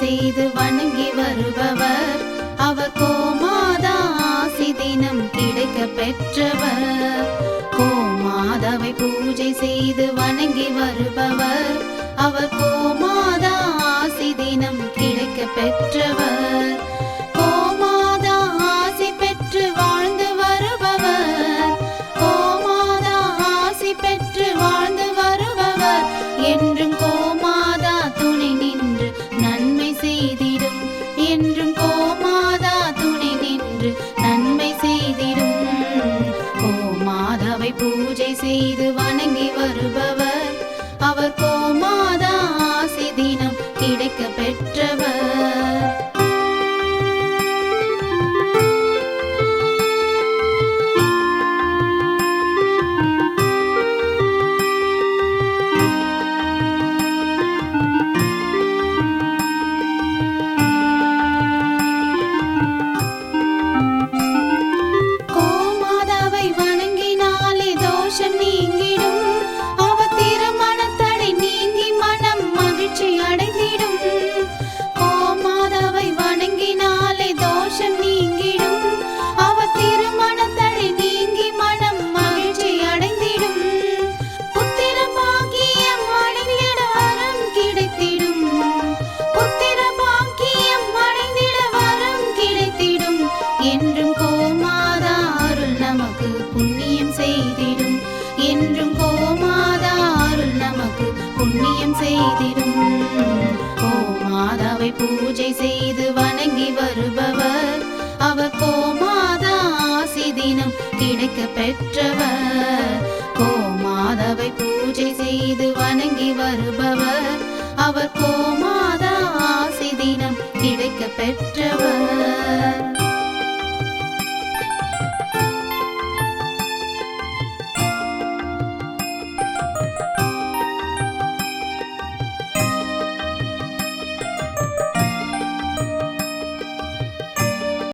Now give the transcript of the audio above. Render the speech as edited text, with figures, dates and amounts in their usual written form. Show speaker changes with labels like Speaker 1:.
Speaker 1: செய்து வணங்கி வருபவர் அவர் கோமாதா ஆசி தினம் கிடைக்க பெற்றவர். கோமாதாவை பூஜை செய்து வணங்கி வருபவர் அவர் கோமாதா ஆசி தினம் கிடைக்க பெற்றவர். கோமாதா ஆசி பெற்று வாழ்ந்து வருபவர் கோமாதா ஆசி பெற்று வாழ்ந்து வருபவர் என்றும் கோமாதா துணை நின்று நன்மை செய்திடும். என்றும் கோமாதா துணை நின்று நன்மை செய்திடும். கோமாதாவை பூஜை செய்து வணங்கி வருபவர் அவர் கோமாதா ஆசி தினம் கிடைக்க பெற்றவர். கோமாதாவை வணங்கினாலே தோஷம் நீங்கிடும். அவர் திருமணத்தடை நீங்கி மனம் மகிழ்ச்சி அடைந்திடும். கோமாதாவை வணங்கினாலே தோஷம் நீங்கிடும். அவர் திருமணத்தடை நீங்கி மனம் மகிழ்ச்சி அடைந்திடும். புத்திர பாக்கியம் அடைந்திட வரம் கிடைத்திடும். புத்திர பாக்கியம் அடைந்திட வரம் கிடைத்திடும். என்றும் கோமாதா அருள் நமக்கு புண்ணியம் செய்திடும். என்றும் கோமாதா அருள் நமக்கு புண்ணியம் செய்திடும். கோமாதாவை பூஜை செய்து வணங்கி வருபவர் அவர் கோமாதா ஆசி தினம் கிடைக்க பெற்றவர். கோமாதாவை பூஜை செய்து வணங்கி வருபவர் அவர் கோமாதா ஆசி தினம் கிடைக்க பெற்றவர்.